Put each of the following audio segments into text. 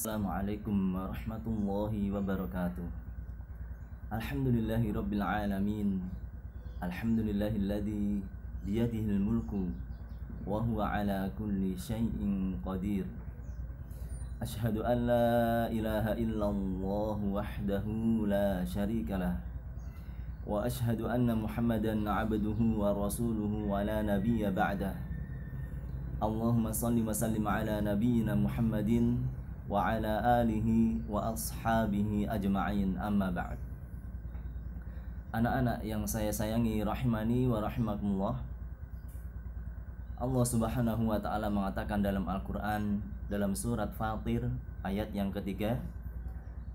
Assalamualaikum warahmatullahi wabarakatuh. Alhamdulillahi rabbil alamin. Alhamdulillahilladzi biyadihil mulku wa huwa ala kulli syai'in qadir. Asyhadu an la ilaha illallah wahdahu la syarikalah. Wa asyhadu anna Muhammadan abduhu wa rasuluhu wa la nabiyya ba'dah. Allahumma salli wa sallim ala nabiyyina Muhammadin wa ala alihi wa ashabihi ajma'in, amma ba'd. Anak-anak yang saya sayangi rahimani wa rahimakumullah, Allah subhanahu wa ta'ala mengatakan dalam Al-Quran, dalam surat Fatir ayat yang ketiga,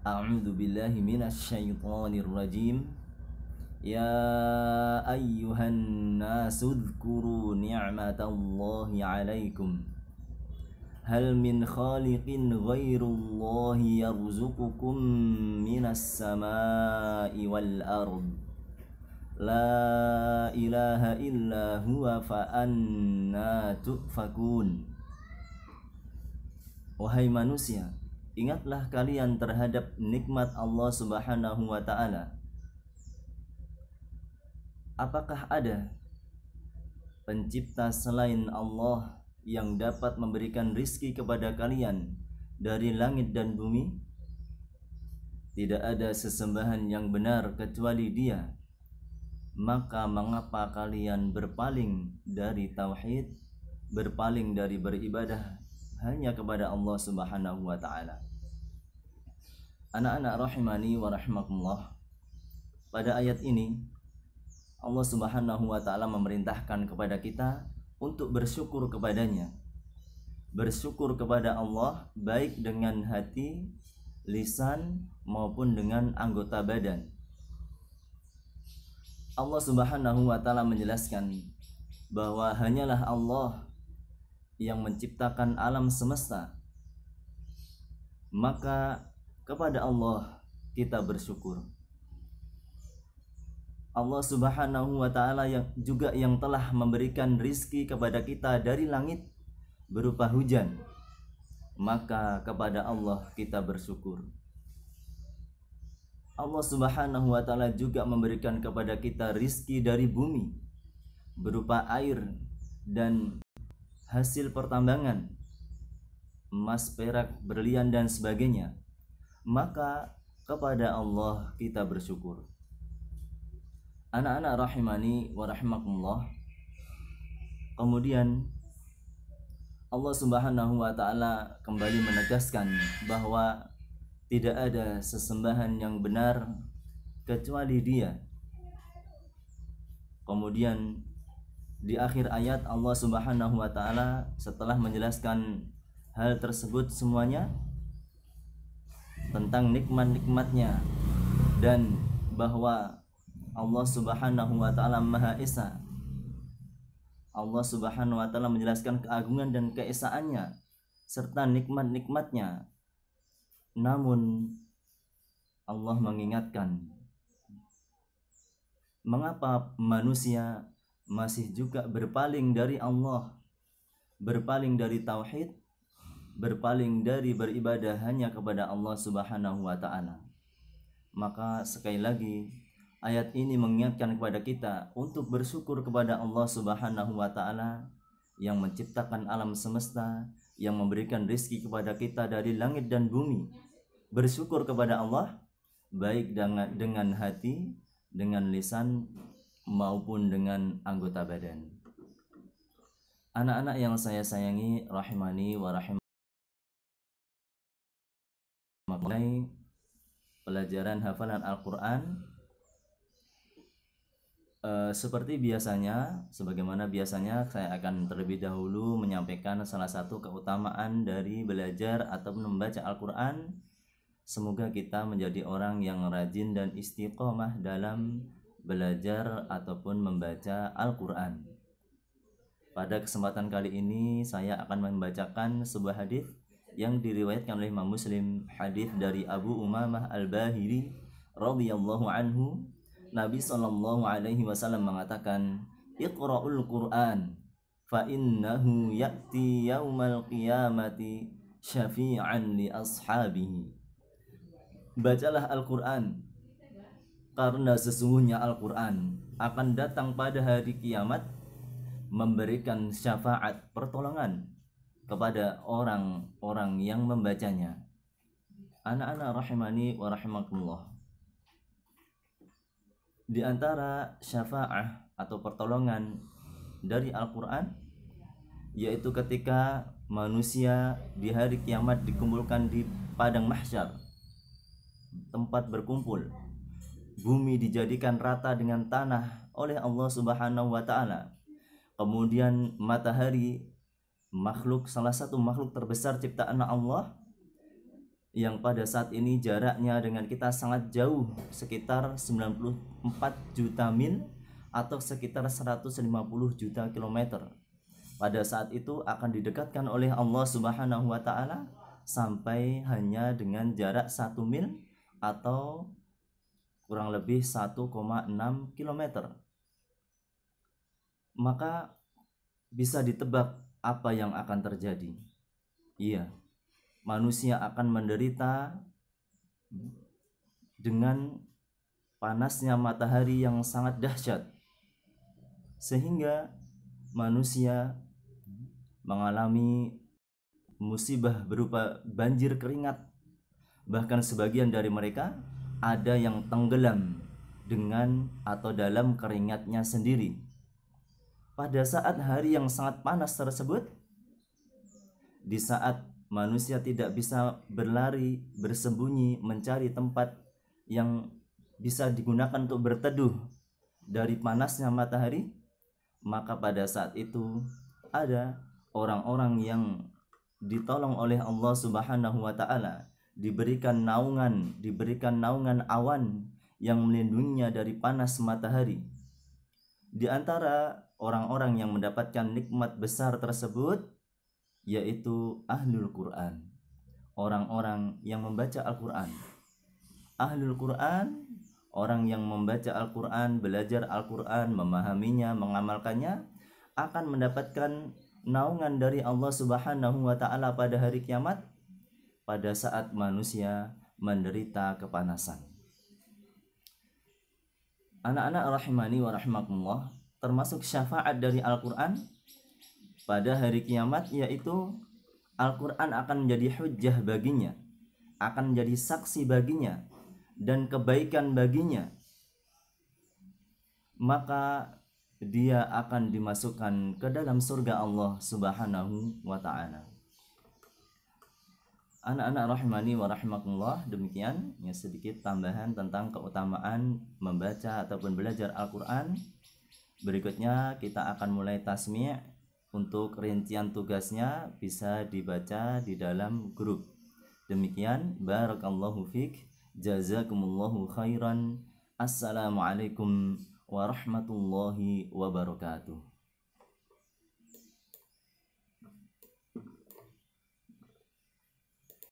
A'udzu billahi minasyaitonir rajim. Ya ayyuhan nasu dzkuru ni'matallahi 'alaikum. Hal min khaliqin ghairullahi yarzuqukum minas samai wal ard. La ilaha illa huwa fa anna tu'fakun. Wahai manusia, ingatlah kalian terhadap nikmat Allah subhanahu wa ta'ala. Apakah ada pencipta selain Allah yang dapat memberikan rizki kepada kalian dari langit dan bumi? Tidak ada sesembahan yang benar kecuali Dia. Maka mengapa kalian berpaling dari tauhid, berpaling dari beribadah hanya kepada Allah subhanahu wa ta'ala? Anak-anak rahimani wa rahimakumullah, pada ayat ini Allah subhanahu wa ta'ala memerintahkan kepada kita untuk bersyukur kepadanya. Bersyukur kepada Allah baik dengan hati, lisan maupun dengan anggota badan. Allah subhanahu wa ta'ala menjelaskan bahwa hanyalah Allah yang menciptakan alam semesta. Maka kepada Allah kita bersyukur. Allah subhanahu wa ta'ala yang telah memberikan rizki kepada kita dari langit berupa hujan. Maka kepada Allah kita bersyukur. Allah subhanahu wa ta'ala juga memberikan kepada kita rizki dari bumi berupa air dan hasil pertambangan, emas, perak, berlian dan sebagainya. Maka kepada Allah kita bersyukur. Anak-anak rahimani wa rahimakumullah, kemudian Allah subhanahu wa ta'ala kembali menegaskan bahwa tidak ada sesembahan yang benar kecuali Dia. Kemudian di akhir ayat Allah subhanahu wa ta'ala setelah menjelaskan hal tersebut semuanya tentang nikmat-nikmatnya dan bahwa Allah subhanahu wa ta'ala Maha Esa. Allah subhanahu wa ta'ala menjelaskan keagungan dan keesaannya serta nikmat-nikmatnya. Namun Allah mengingatkan, mengapa manusia masih juga berpaling dari Allah, berpaling dari tauhid, berpaling dari beribadah hanya kepada Allah subhanahu wa ta'ala. Maka sekali lagi ayat ini mengingatkan kepada kita untuk bersyukur kepada Allah subhanahu wa ta'ala yang menciptakan alam semesta, yang memberikan rizki kepada kita dari langit dan bumi. Bersyukur kepada Allah baik dengan hati, dengan lisan maupun dengan anggota badan. Anak-anak yang saya sayangi rahimani wa rahimakumullah, pelajaran hafalan Al-Quran. Seperti biasanya, sebagaimana biasanya saya akan terlebih dahulu menyampaikan salah satu keutamaan dari belajar atau membaca Al-Quran. Semoga kita menjadi orang yang rajin dan istiqomah dalam belajar ataupun membaca Al-Quran. Pada kesempatan kali ini saya akan membacakan sebuah hadis yang diriwayatkan oleh Imam Muslim, hadis dari Abu Umamah Al-Bahili radhiyallahu anhu. Nabi sallallahu alaihi wasallam mengatakan, "Iqra'ul Qur'an fa innahu ya'ti yaumal qiyamati syafi'an li ashabihi. Bacalah Al-Quran, karena sesungguhnya Al-Quran akan datang pada hari kiamat memberikan syafaat pertolongan kepada orang-orang yang membacanya. Anak-anak rahimani wa rahimakumullah, di antara syafaat atau pertolongan dari Al-Quran yaitu ketika manusia di hari kiamat dikumpulkan di padang mahsyar, tempat berkumpul, bumi dijadikan rata dengan tanah oleh Allah Subhanahu wa taala. Kemudian matahari, salah satu makhluk terbesar ciptaan Allah, yang pada saat ini jaraknya dengan kita sangat jauh, sekitar 94 juta mil atau sekitar 150 juta kilometer. Pada saat itu akan didekatkan oleh Allah Subhanahu wa taala sampai hanya dengan jarak 1 mil atau kurang lebih 1,6 kilometer. Maka bisa ditebak apa yang akan terjadi. Iya, manusia akan menderita dengan panasnya matahari yang sangat dahsyat, sehingga manusia mengalami musibah berupa banjir keringat. Bahkan sebagian dari mereka ada yang tenggelam dengan atau dalam keringatnya sendiri. Pada saat hari yang sangat panas tersebut, di saat manusia tidak bisa berlari, bersembunyi, mencari tempat yang bisa digunakan untuk berteduh dari panasnya matahari, maka pada saat itu ada orang-orang yang ditolong oleh Allah Subhanahu wa taala, diberikan naungan awan yang melindunginya dari panas matahari. Di antara orang-orang yang mendapatkan nikmat besar tersebut yaitu Ahlul Quran, orang-orang yang membaca Al-Quran. Ahlul Quran, orang yang membaca Al-Quran, belajar Al-Quran, memahaminya, mengamalkannya, akan mendapatkan naungan dari Allah Subhanahu wa taala pada hari kiamat, pada saat manusia menderita kepanasan. Anak-anak rahimani wa rahimakumullah, termasuk syafaat dari Al-Quran pada hari kiamat yaitu Al-Quran akan menjadi hujjah baginya, akan menjadi saksi baginya dan kebaikan baginya. Maka dia akan dimasukkan ke dalam surga Allah Subhanahu wa ta'ala. Anak-anak rahimani wa rahimakumullah, demikian ya sedikit tambahan tentang keutamaan membaca ataupun belajar Al-Quran. Berikutnya kita akan mulai tasmi'. Untuk rincian tugasnya bisa dibaca di dalam grup. Demikian, barakallahu fiik, jazakumullahu khairan. Assalamualaikum warahmatullahi wabarakatuh.